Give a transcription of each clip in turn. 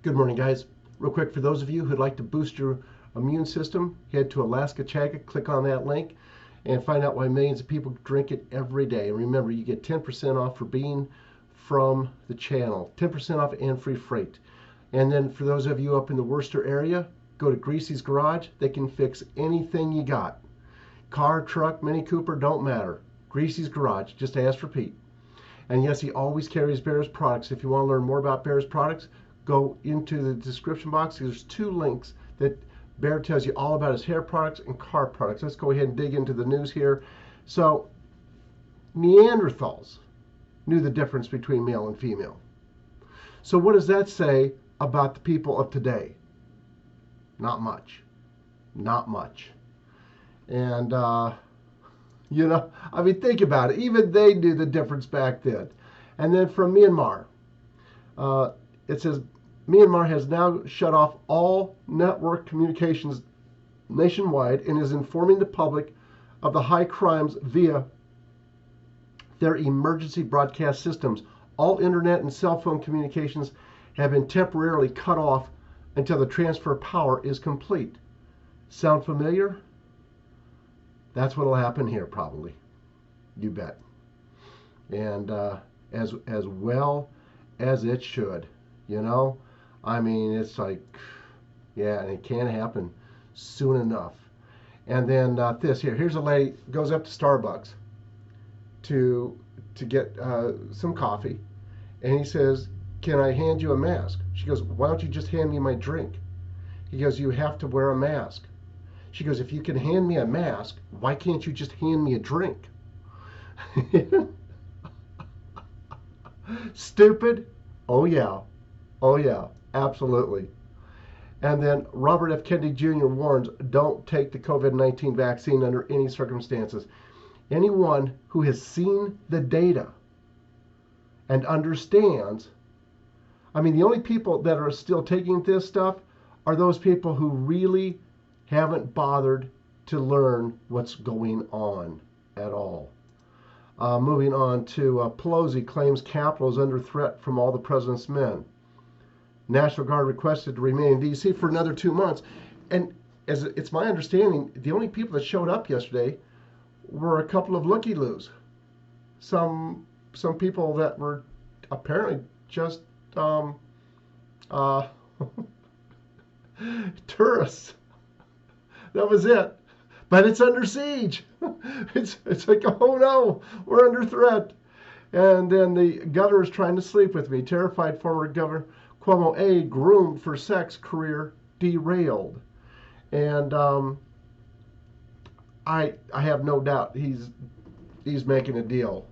Good morning, guys. Real quick, for those of you who'd like to boost your immune system, head to Alaska Chaga, click on that link, and find out why millions of people drink it every day. And remember, you get 10% off for being from the channel, 10% off and free freight. And then for those of you up in the Worcester area, go to Greasy's Garage. They can fix anything you got. Car, truck, Mini Cooper, don't matter. Greasy's Garage. Just ask for Pete. And yes, he always carries Bears products. If you want to learn more about Bears products, go into the description box. There's two links that Bear tells you all about his hair products and car products. Let's go ahead and dig into the news here. So, Neanderthals knew the difference between male and female. So what does that say about the people of today? Not much. Not much. And, think about it. Even they knew the difference back then. And then from Myanmar, it says Myanmar has now shut off all network communications nationwide and is informing the public of the high crimes via their emergency broadcast systems. All internet and cell phone communications have been temporarily cut off until the transfer of power is complete. Sound familiar? That's what will happen here, probably. You bet. And as well as it should, it's like, yeah, and it can't happen soon enough. And then here's a lady goes up to Starbucks to get some coffee, and he says, "Can I hand you a mask?" She goes, "Why don't you just hand me my drink?" He goes, "You have to wear a mask." She goes, "If you can hand me a mask, why can't you just hand me a drink?" Stupid? Oh yeah. Oh yeah, absolutely. And then Robert F. Kennedy Jr. warns, don't take the COVID-19 vaccine under any circumstances. Anyone who has seen the data and understands, the only people that are still taking this stuff are those people who really haven't bothered to learn what's going on at all. Moving on to Pelosi claims Capitol is under threat from all the president's men. National Guard requested to remain in D.C. for another 2 months. And as it's my understanding, the only people that showed up yesterday were a couple of looky-loos. Some people that were apparently just tourists. That was it. But it's under siege. It's like, oh no, we're under threat. And then the governor is trying to sleep with me. Terrified former Governor Cuomo aide groomed for sex career derailed. And I have no doubt he's making a deal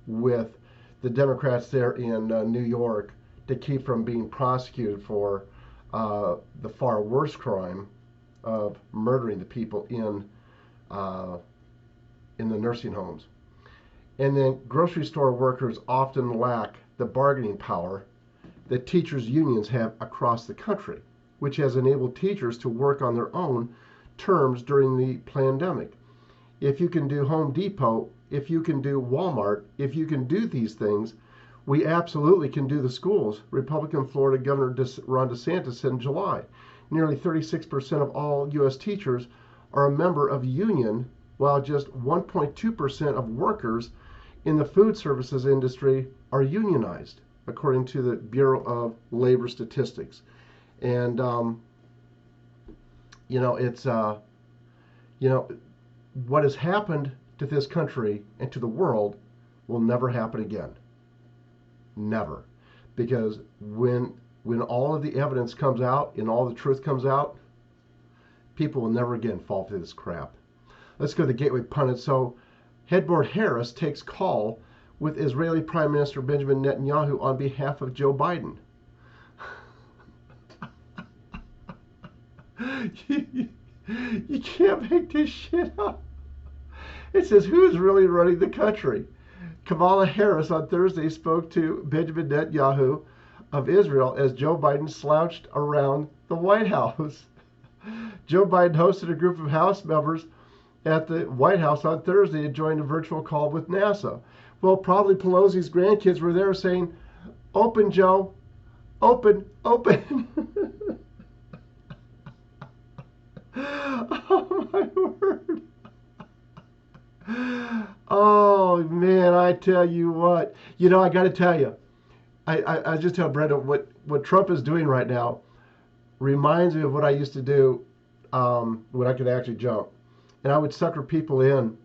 with the Democrats there in New York to keep from being prosecuted for the far worse crime of murdering the people in the nursing homes. And then grocery store workers often lack the bargaining power that teachers' unions have across the country, which has enabled teachers to work on their own terms during the pandemic. If you can do Home Depot, if you can do Walmart, if you can do these things, we absolutely can do the schools. Republican Florida Governor Ron DeSantis said in July, nearly 36% of all U.S. teachers are a member of a union, while just 1.2% of workers in the food services industry are unionized, according to the Bureau of Labor Statistics. And, what has happened to this country and to the world will never happen again. Never. Because when all of the evidence comes out and all the truth comes out, people will never again fall for this crap. Let's go to the Gateway Pundit. So, Headboard Harris takes call with Israeli Prime Minister Benjamin Netanyahu on behalf of Joe Biden. You can't make this shit up. It says, who's really running the country? Kamala Harris on Thursday spoke to Benjamin Netanyahu of Israel as Joe Biden slouched around the White House. Joe Biden hosted a group of House members at the White House on Thursday and joined a virtual call with NASA. Well, probably Pelosi's grandkids were there saying, "Open, Joe. Open, open. Oh my word. Oh man, I tell you what. I got to tell you. I just tell Brenda what Trump is doing right now reminds me of what I used to do when I could actually jump, and I would sucker people in,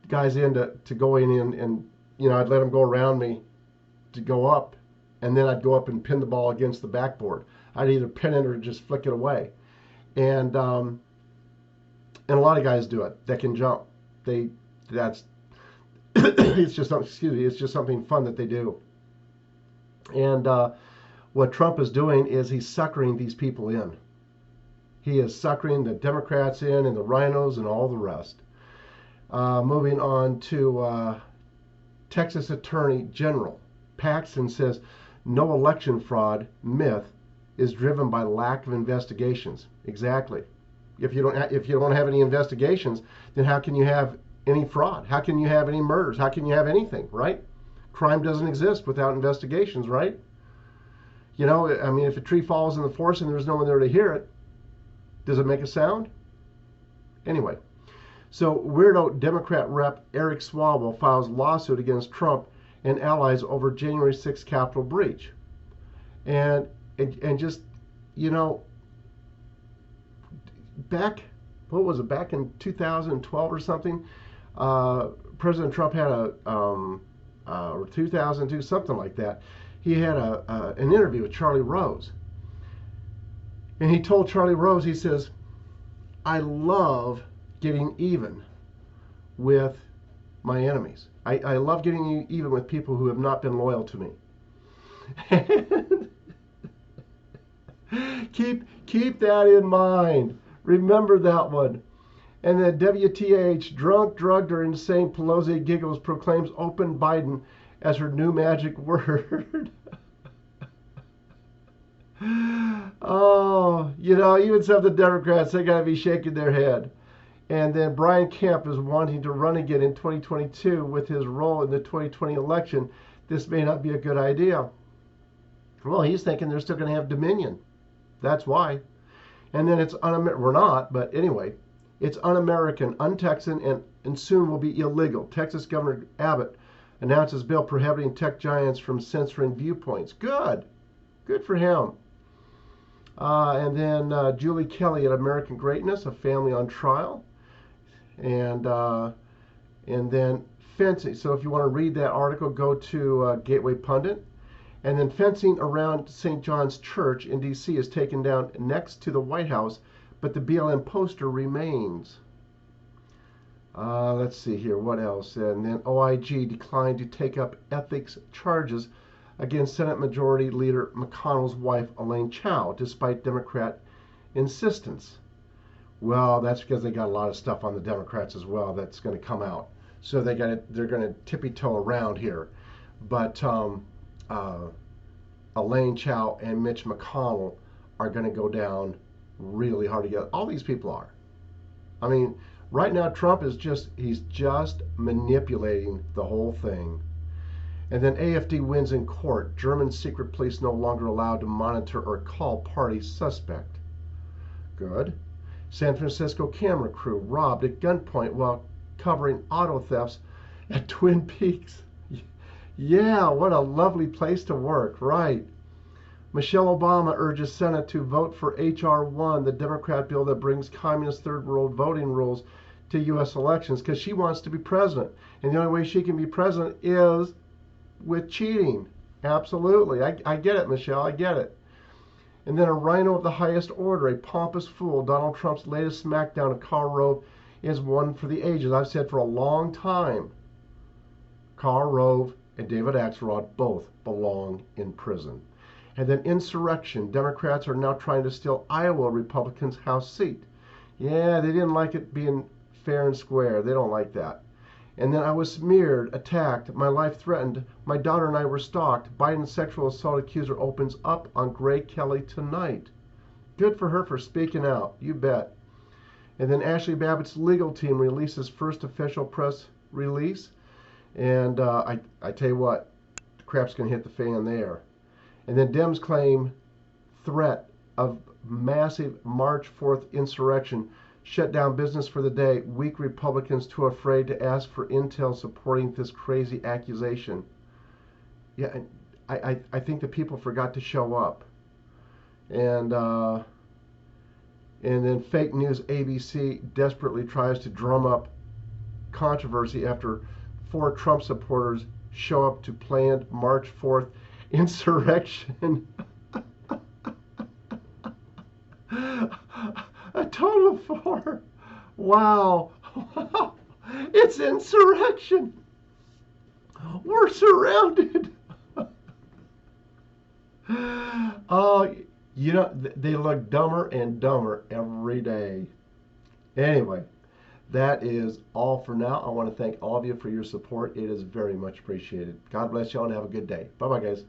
guys in to going in, and I'd let them go around me to go up, and then I'd go up and pin the ball against the backboard. I'd either pin it or just flick it away, and a lot of guys do it that can jump. That's it's just excuse me, it's just something fun that they do. And what Trump is doing is he's suckering these people in. He is suckering the Democrats in and the rhinos and all the rest. Moving on to Texas Attorney General Paxton says no election fraud myth is driven by lack of investigations. Exactly. If you don't have any investigations, then how can you have any fraud? How can you have any murders? How can you have anything, right? Crime doesn't exist without investigations, right? I mean, if a tree falls in the forest and there's no one there to hear it, does it make a sound? Anyway, so weirdo Democrat Rep Eric Swalwell files lawsuit against Trump and allies over January 6th Capitol breach. And just, back, what was it, back in 2012 or something, President Trump had or 2002, something like that, he had an interview with Charlie Rose. And he told Charlie Rose, he says, I love getting even with my enemies. I love getting even with people who have not been loyal to me. Keep that in mind. Remember that one. And then WTH, drunk, drugged, or insane, Pelosi giggles, proclaims open Biden as her new magic word. Oh, even some of the Democrats, they got to be shaking their head. And then Brian Kemp is wanting to run again in 2022 with his role in the 2020 election. This may not be a good idea. Well, he's thinking they're still going to have Dominion. That's why. And then it's we're not, but anyway, it's un-American, un-Texan, and soon will be illegal. Texas Governor Abbott announces bill prohibiting tech giants from censoring viewpoints. Good for him. And then Julie Kelly at American Greatness, a family on trial, and then fencing. So if you want to read that article, go to Gateway Pundit. And then fencing around St. John's Church in D.C. is taken down next to the White House, but the BLM poster remains. Let's see here, what else? And then OIG declined to take up ethics charges against Senate Majority Leader McConnell's wife, Elaine Chao, despite Democrat insistence. Well, that's because they got a lot of stuff on the Democrats as well that's going to come out. So they're going to tippy-toe around here. But Elaine Chao and Mitch McConnell are going to go down really hard together. All these people are. I mean, right now Trump is he's just manipulating the whole thing. And then AFD wins in court. German secret police no longer allowed to monitor or call party suspect. Good. San Francisco camera crew robbed at gunpoint while covering auto thefts at Twin Peaks. Yeah, what a lovely place to work, right? Michelle Obama urges Senate to vote for H.R. 1, the Democrat bill that brings communist third world voting rules to U.S. elections, because she wants to be president. And the only way she can be president is with cheating. Absolutely. I get it, Michelle. I get it. And then a rhino of the highest order, a pompous fool. Donald Trump's latest smackdown of Karl Rove is one for the ages. I've said for a long time, Karl Rove and David Axelrod both belong in prison. And then insurrection. Democrats are now trying to steal Iowa Republicans' House seat. Yeah, they didn't like it being fair and square. They don't like that. And then I was smeared, attacked, my life threatened. My daughter and I were stalked. Biden's sexual assault accuser opens up on Gray Kelly tonight. Good for her for speaking out. You bet. And then Ashley Babbitt's legal team releases first official press release. And I tell you what, the crap's going to hit the fan there. And then Dems claim threat of massive March 4th insurrection shut down business for the day. Weak Republicans too afraid to ask for intel supporting this crazy accusation. Yeah, and I think the people forgot to show up. And then fake news ABC desperately tries to drum up controversy after 4 Trump supporters show up to planned March 4th insurrection. A total of 4. Wow. It's insurrection. We're surrounded. Oh, they look dumber and dumber every day. Anyway, that is all for now. I want to thank all of you for your support. It is very much appreciated. God bless y'all and have a good day. Bye bye, guys.